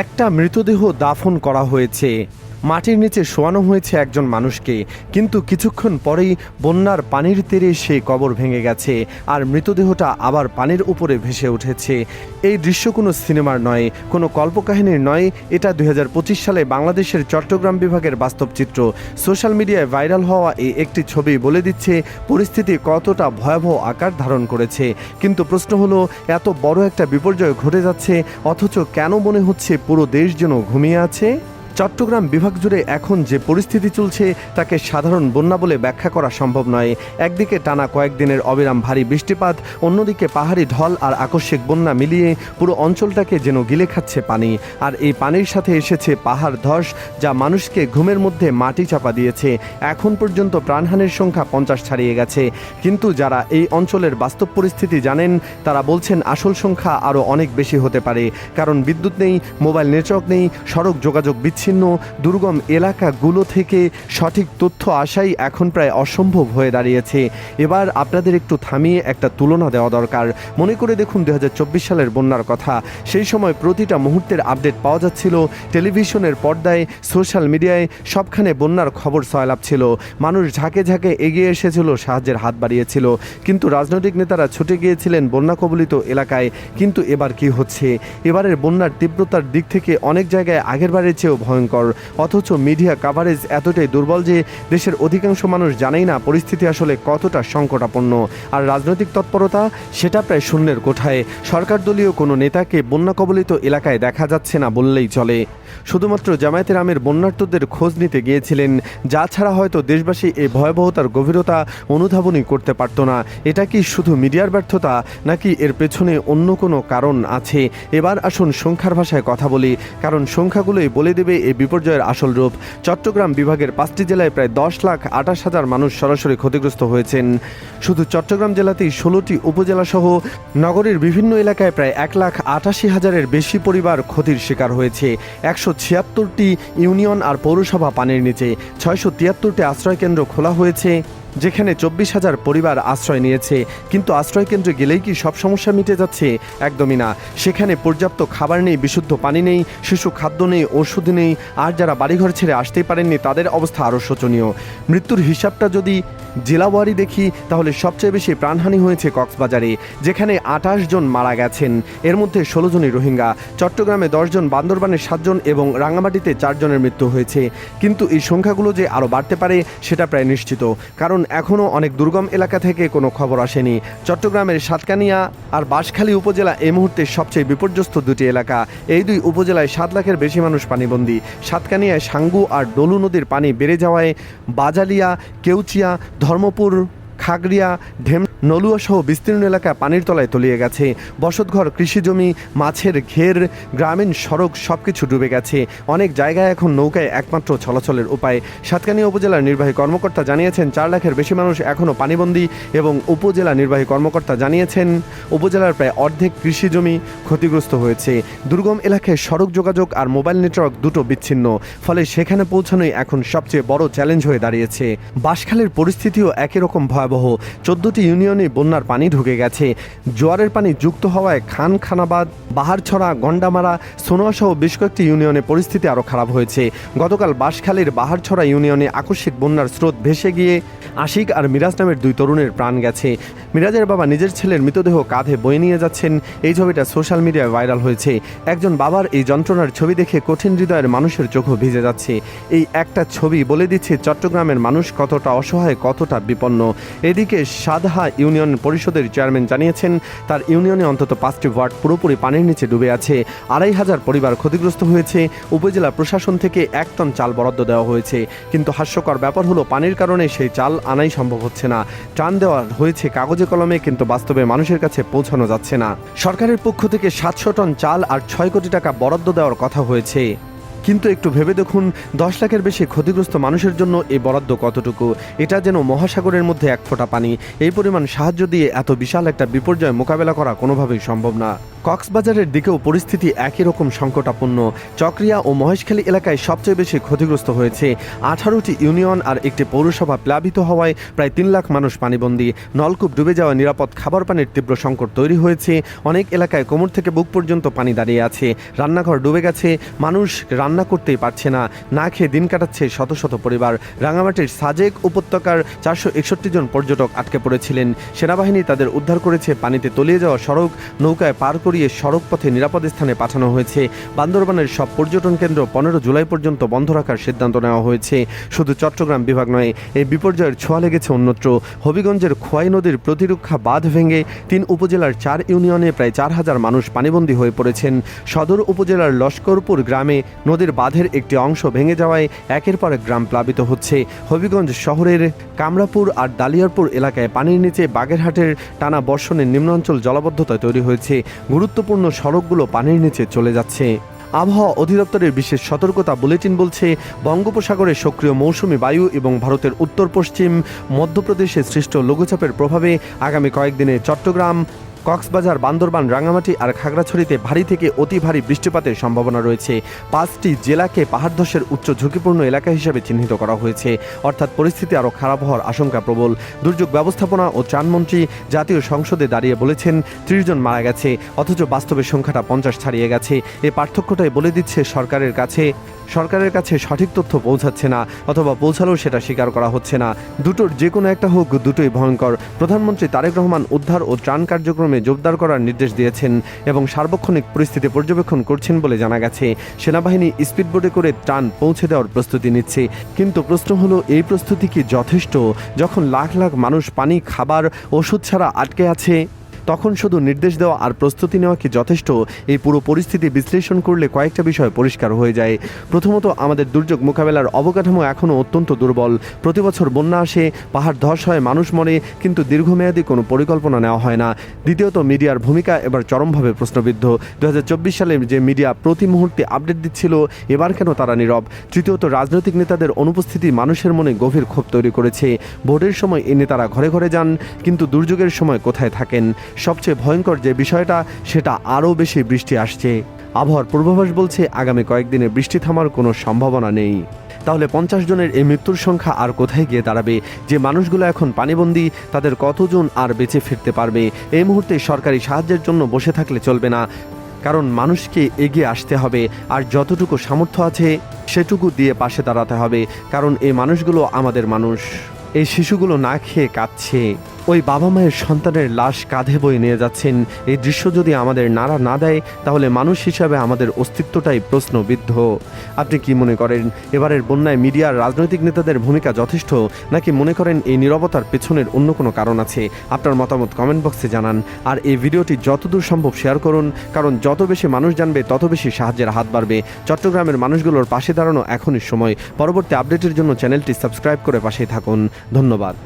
একটা মৃতদেহ দাফন করা হয়েছে, মাটির নিচে শোয়ানো হয়েছে একজন মানুষকে, কিন্তু কিছুক্ষণ পরেই বন্যার পানির তীরে সেই কবর ভেঙে গেছে আর মৃতদেহটা আবার পানির উপরে ভেসে উঠেছে। এই দৃশ্য কোনো সিনেমার নয়, কোনো কল্পকাহিনীর নয়, এটা 2025 সালে বাংলাদেশের চট্টগ্রাম বিভাগের বাস্তব চিত্র। সোশ্যাল মিডিয়ায় ভাইরাল হওয়া এই একটি ছবি বলে দিচ্ছে পরিস্থিতি কতটা ভয়াবহ আকার ধারণ করেছে। কিন্তু প্রশ্ন হলো, এত বড় একটা বিপর্যয় ঘটে যাচ্ছে অথচ কেন মনে হচ্ছে পুরো দেশ যেন ঘুমিয়ে আছে? চট্টগ্রাম বিভাগ জুড়ে এখন যে পরিস্থিতি চলছে তাকে সাধারণ বন্যা বলে ব্যাখ্যা করা সম্ভব নয়। একদিকে টানা কয়েকদিনের অবিরাম ভারী বৃষ্টিপাত, অন্যদিকে পাহাড়ি ঢল আর আকস্মিক বন্যা মিলিয়ে পুরো অঞ্চলটাকে যেন গিলে খাচ্ছে পানি। আর এই পানির সাথে এসেছে পাহাড় ধস, যা মানুষকে ঘুমের মধ্যে মাটি চাপা দিয়েছে। এখন পর্যন্ত প্রাণহানির সংখ্যা 50 ছাড়িয়ে গেছে। কিন্তু যারা এই অঞ্চলের বাস্তব পরিস্থিতি জানেন তারা বলছেন আসল সংখ্যা আরও অনেক বেশি হতে পারে, কারণ বিদ্যুৎ নেই, মোবাইল নেটওয়ার্ক নেই, সড়ক যোগাযোগ বিচ্ছিন্ন, দুর্গম এলাকাগুলো থেকে সঠিক তথ্য আসাই এখন প্রায় অসম্ভব হয়ে দাঁড়িয়েছে। এবার আপনাদের একটু থামিয়ে একটা তুলনা দেওয়া দরকার। মনে করে দেখুন 2024 সালের বন্যার কথা। সেই সময় প্রতিটা মুহূর্তের আপডেট পাওয়া যাচ্ছিল টেলিভিশনের পর্দায়, সোশ্যাল মিডিয়ায়, সবখানে বন্যার খবর সয়লাভ ছিল। মানুষ ঝাঁকে ঝাঁকে এগিয়ে এসেছিল, সাহায্যের হাত বাড়িয়েছিল, কিন্তু রাজনৈতিক নেতারা ছুটে গিয়েছিলেন বন্যা কবলিত এলাকায়। কিন্তু এবার কি হচ্ছে? এবারের বন্যার তীব্রতার দিক থেকে অনেক জায়গায় আগের বারের চেয়েও ভয়ঙ্কর, অথচ মিডিয়া কাভারেজ এতটাই দুর্বল যে দেশের অধিকাংশ মানুষ জানেই না পরিস্থিতি আসলে কতটা সংকটাপন্ন। আর রাজনৈতিক তৎপরতা, সেটা প্রায় শূন্যের কোঠায়। সরকার দলীয় কোনো নেতাকে বন্যা কবলিত এলাকায় দেখা যাচ্ছে না বললেই চলে। শুধুমাত্র জামায়াতের আমির বন্যার্তদের খোঁজ নিতে গিয়েছিলেন, যা ছাড়া হয়তো দেশবাসী এই ভয়াবহতার গভীরতা অনুধাবনই করতে পারত না। এটা কি শুধু মিডিয়ার ব্যর্থতা, নাকি এর পেছনে অন্য কোনো কারণ আছে? এবার আসুন সংখ্যার ভাষায় কথা বলি, কারণ সংখ্যাগুলোই বলে দেবে এই বিপর্যয়ের আসল রূপ। চট্টগ্রাম বিভাগের 5টি জেলায় প্রায় 10,28,000 মানুষ সরাসরি ক্ষতিগ্রস্ত হয়েছেন। শুধু চট্টগ্রাম জেলাতেই 16টি উপজেলা সহ নগরীর বিভিন্ন এলাকায় প্রায় 1,88,000-এর বেশি পরিবার ক্ষতির শিকার হয়েছে। 176টি ইউনিয়ন আর পৌরসভা পানির নিচে, 673টি আশ্রয়কেন্দ্র খোলা হয়েছে, যেখানে 24,000 পরিবার আশ্রয় নিয়েছে। কিন্তু আশ্রয়কেন্দ্রে গেলেই কি সব সমস্যা মিটে যাচ্ছে? একদমই না। সেখানে পর্যাপ্ত খাবার নেই, বিশুদ্ধ পানি নেই, শিশু খাদ্য নেই, ওষুধ নেই, আর যারা বাড়িঘর ছেড়ে আসতেই পারেননি তাদের অবস্থা আরও শোচনীয়। মৃত্যুর হিসাবটা যদি জেলাওয়ারি দেখি তাহলে সবচেয়ে বেশি প্রাণহানি হয়েছে কক্সবাজারে, যেখানে 28 জন মারা গেছেন, এর মধ্যে 16 জনই রোহিঙ্গা। চট্টগ্রামে 10 জন, বান্দরবানে 7 জন এবং রাঙামাটিতে 4 জনের মৃত্যু হয়েছে। কিন্তু এই সংখ্যাগুলো যে আরও বাড়তে পারে সেটা প্রায় নিশ্চিত, কারণ এখনও অনেক দুর্গম এলাকা থেকে কোনো খবর আসেনি। চট্টগ্রামের সাতকানিয়া আর বাঁশখালী উপজেলা এই মুহূর্তে সবচেয়ে বিপর্যস্ত দুটি এলাকা। এই দুই উপজেলায় 7 লাখের বেশি মানুষ পানিবন্দী। সাতকানিয়ায় সাঙ্গু আর ডলু নদীর পানি বেড়ে যাওয়ায় বাজালিয়া, কেউচিয়া, ধর্মপুর, খাগড়িয়া, নলুয়া সহ বিস্তীর্ণ এলাকা পানির তলায় তলিয়ে গেছে। বসতঘর, কৃষিজমি, মাছের ঘের, গ্রামীণ সড়ক সবকিছু ডুবে গেছে। অনেক জায়গায় এখন নৌকায় একমাত্র চলাচলের উপায়। সাতকানিয়া উপজেলার নির্বাহী কর্মকর্তা জানিয়েছেন 4 লাখের বেশি মানুষ এখনও পানিবন্দী, এবং উপজেলা নির্বাহী কর্মকর্তা জানিয়েছেন উপজেলার প্রায় অর্ধেক কৃষিজমি ক্ষতিগ্রস্ত হয়েছে। দুর্গম এলাকায় সড়ক যোগাযোগ আর মোবাইল নেটওয়ার্ক দুটো বিচ্ছিন্ন, ফলে সেখানে পৌঁছানোই এখন সবচেয়ে বড় চ্যালেঞ্জ হয়ে দাঁড়িয়েছে। বাঁশখালীর পরিস্থিতিও একই রকম ভয়াবহ। 14টি ইউনিয়নে বন্যার পানি ঢুকে গেছে। জোয়ারের পানি যুক্ত হওয়ায় খানখানাবাদ, বাহারছড়া, গন্ডামারা, সোনোয়া সহ বেশ কয়েকটি ইউনিয়নে পরিস্থিতি আরও খারাপ হয়েছে। গতকাল বাঁশখালীর বাহারছড়া ইউনিয়নে আকস্মিক বন্যার স্রোত ভেসে গিয়ে আশিক আর মিরাজ নামের 2 তরুণের প্রাণ গেছে। মিরাজের বাবা নিজের ছেলের মৃতদেহ কাঁধে বয়ে নিয়ে যাচ্ছেন। এই ছবিটা সোশ্যাল মিডিয়ায় ভাইরাল হয়েছে। একজন বাবার এই যন্ত্রণার ছবি দেখে কঠিন হৃদয়ের মানুষের চোখও ভিজে যাচ্ছে। এই একটা ছবি বলে দিচ্ছে চট্টগ্রামের মানুষ কতটা অসহায়, কতটা বিপন্ন। এদিকে সাদহা ইউনিয়ন পরিষদের চেয়ারম্যান জানিয়েছেন তার ইউনিয়নে অন্তত 5টি ওয়ার্ড পুরোপুরি পানির নিচে ডুবে আছে। 2,500 পরিবার ক্ষতিগ্রস্ত হয়েছে। উপজেলা প্রশাসন থেকে 1 টন চাল বরাদ্দ দেওয়া হয়েছে, কিন্তু হাস্যকর ব্যাপার হলো পানির কারণে সেই চাল আনাই সম্ভব হচ্ছে না। ত্রাণ দেওয়া হয়েছে কাগজে কলমে, কিন্তু বাস্তবে মানুষের কাছে পৌঁছানো যাচ্ছে না। সরকারের পক্ষ থেকে 700 টন চাল আর 6 কোটি টাকা বরাদ্দ দেওয়ার কথা হয়েছে, কিন্তু একটু ভেবে দেখুন 10 লাখের বেশি ক্ষতিগ্রস্ত মানুষের জন্য এই বরাদ্দ কতটুকু? এটা যেন মহাসাগরের মধ্যে 1 ফোঁটা পানি। এই পরিমাণ সাহায্য দিয়ে এত বিশাল একটা বিপর্যয় মোকাবেলা করা কোনোভাবেই সম্ভব না। কক্সবাজারের দিকেও পরিস্থিতি একই রকম সংকটাপন্ন। চকরিয়া ও মহেশখালী এলাকায় সবচেয়ে বেশি ক্ষতিগ্রস্ত হয়েছে। 18টি ইউনিয়ন আর একটি পৌরসভা প্লাবিত হওয়ায় প্রায় 3 লাখ মানুষ পানিবন্দী। নলকূপ ডুবে যাওয়া, নিরাপদ খাবার পানির তীব্র সংকট তৈরি হয়েছে। অনেক এলাকায় কোমর থেকে বুক পর্যন্ত পানি দাঁড়িয়ে আছে। রান্নাঘর ডুবে গেছে, মানুষ রান্না করতেই পারছে না, না খেয়ে দিন কাটাচ্ছে শত শত পরিবার। রাঙামাটির সাজেক উপত্যকার 461 জন পর্যটক আটকে পড়েছিলেন। সেনাবাহিনী তাদের উদ্ধার করেছে। পানিতে তলিয়ে যাওয়া সড়ক নৌকায় পার করিয়ে সড়ক পথে নিরাপদ স্থানে পাঠানো হয়েছে। বান্দরবানের সব পর্যটন কেন্দ্র 15 জুলাই পর্যন্ত বন্ধ রাখার সিদ্ধান্ত নেওয়া হয়েছে। শুধু চট্টগ্রাম বিভাগ নয়, এই বিপর্যয়ের ছোঁয়া লেগেছে অন্যত্র। হবিগঞ্জের খোয়াই নদীর প্রতিরক্ষা বাঁধ ভেঙে 3 উপজেলার 4 ইউনিয়নে প্রায় 4000 মানুষ পানিবন্দী হয়ে পড়েছেন। সদর উপজেলার লস্করপুর গ্রামে নদীর বাঁধের একটি অংশ ভেঙে যাওয়ায় একের পর এক গ্রাম প্লাবিত হচ্ছে। হবিগঞ্জ শহরের কামরাপুর আর দালিয়ারপুর এলাকায় পানির নিচে বাগেরহাটের টানা বর্ষণে নিম্নাঞ্চল জলাবদ্ধতা তৈরি হয়েছে। গুরুত্বপূর্ণ সড়কগুলো পানির নিচে চলে যাচ্ছে। আবহাওয়া অধিদপ্তরের বিশেষ সতর্কতা বুলেটিন বলছে, বঙ্গোপসাগরে সক্রিয় মৌসুমি বায়ু এবং ভারতের উত্তর পশ্চিম মধ্যপ্রদেশে সৃষ্ট লঘুচাপের প্রভাবে আগামী কয়েকদিনে চট্টগ্রাম, কক্সবাজার, বান্দরবান, রাঙামাটি আর খাগড়াছড়িতে ভারী থেকে অতি ভারী বৃষ্টিপাতের সম্ভাবনা রয়েছে। 5টি জেলাকে পাহাড় ধসের উচ্চ ঝুঁকিপূর্ণ এলাকা হিসেবে চিহ্নিত করা হয়েছে। অর্থাৎ পরিস্থিতি আরও খারাপ হওয়ার আশঙ্কা প্রবল। দুর্যোগ ব্যবস্থাপনা ও ত্রাণমন্ত্রী জাতীয় সংসদে দাঁড়িয়ে বলেছেন 30 জন মারা গেছে, অথচ বাস্তবের সংখ্যাটা 50 ছাড়িয়ে গেছে। এই পার্থক্যটাই বলে দিচ্ছে সরকারের কাছে সঠিক তথ্য পৌঁছাচ্ছে না, অথবা পৌঁছালেও সেটা স্বীকার করা হচ্ছে না। দুটোর যে কোনো একটা হোক, দুটোই ভয়ঙ্কর। প্রধানমন্ত্রী তারেক রহমান উদ্ধার ও ত্রাণ কার্যক্রমে জোরদার করার নির্দেশ দিয়েছেন এবং সার্বক্ষণিক পরিস্থিতি পর্যবেক্ষণ করছেন বলে জানা গেছে। সেনাবাহিনী স্পিডবোটে করে ত্রাণ পৌঁছে দেওয়ার প্রস্তুতি নিচ্ছে। কিন্তু প্রশ্ন হলো, এই প্রস্তুতি কি যথেষ্ট? যখন লাখ লাখ মানুষ পানি, খাবার, ওষুধ ছাড়া আটকে আছে, তখন শুধু নির্দেশ দেওয়া আর প্রস্তুতি নেওয়া কি যথেষ্ট? এই পুরো পরিস্থিতি বিশ্লেষণ করলে কয়েকটা বিষয় পরিষ্কার হয়ে যায়। প্রথমত, আমাদের দুর্যোগ মোকাবেলার অবকাঠামো এখনও অত্যন্ত দুর্বল। প্রতি বছর বন্যা আসে, পাহাড় ধস হয়, মানুষ মরে, কিন্তু দীর্ঘমেয়াদী কোনো পরিকল্পনা নেওয়া হয় না। দ্বিতীয়ত, মিডিয়ার ভূমিকা এবার চরমভাবে প্রশ্নবিদ্ধ। 2024 সালে যে মিডিয়া প্রতি মুহূর্তে আপডেট দিচ্ছিল, এবার কেন তারা নীরব? তৃতীয়ত, রাজনৈতিক নেতাদের অনুপস্থিতি মানুষের মনে গভীর ক্ষোভ তৈরি করেছে। ভোটের সময় এই নেতারা ঘরে ঘরে যান, কিন্তু দুর্যোগের সময় কোথায় থাকেন? সবচেয়ে ভয়ঙ্কর যে বিষয়টা, সেটা আরও বেশি বৃষ্টি আসছে। আবহাওয়ার পূর্বাভাস বলছে আগামী কয়েকদিনে বৃষ্টি থামার কোনো সম্ভাবনা নেই। তাহলে 50 জনের এই মৃত্যুর সংখ্যা আর কোথায় গিয়ে দাঁড়াবে? যে মানুষগুলো এখন পানিবন্দী, তাদের কতজন আর বেঁচে ফিরতে পারবে? এই মুহূর্তে সরকারি সাহায্যের জন্য বসে থাকলে চলবে না, কারণ মানুষকে এগিয়ে আসতে হবে, আর যতটুকু সামর্থ্য আছে সেটুকু দিয়ে পাশে দাঁড়াতে হবে। কারণ এই মানুষগুলো আমাদের মানুষ। এই শিশুগুলো না খেয়ে কাঁদছে, ওই বাবা মায়ের সন্তানের লাশ কাঁধে বয়ে নিয়ে যাচ্ছেন। এই দৃশ্য যদি আমাদের নাড়া না দেয়, তাহলে মানুষ হিসাবে আমাদের অস্তিত্বটাই প্রশ্নবিদ্ধ। আপনি কি মনে করেন, এবারের বন্যায় মিডিয়ার, রাজনৈতিক নেতাদের ভূমিকা যথেষ্ট, নাকি মনে করেন এই নীরবতার পেছনের অন্য কোনো কারণ আছে? আপনার মতামত কমেন্ট বক্সে জানান। আর এই ভিডিওটি যতদূর সম্ভব শেয়ার করুন, কারণ যত বেশি মানুষ জানবে, তত বেশি সাহায্যের হাত বাড়বে। চট্টগ্রামের মানুষগুলোর পাশে দাঁড়ানো এখনই সময়। পরবর্তী আপডেটের জন্য চ্যানেলটি সাবস্ক্রাইব করে পাশেই থাকুন। ধন্যবাদ।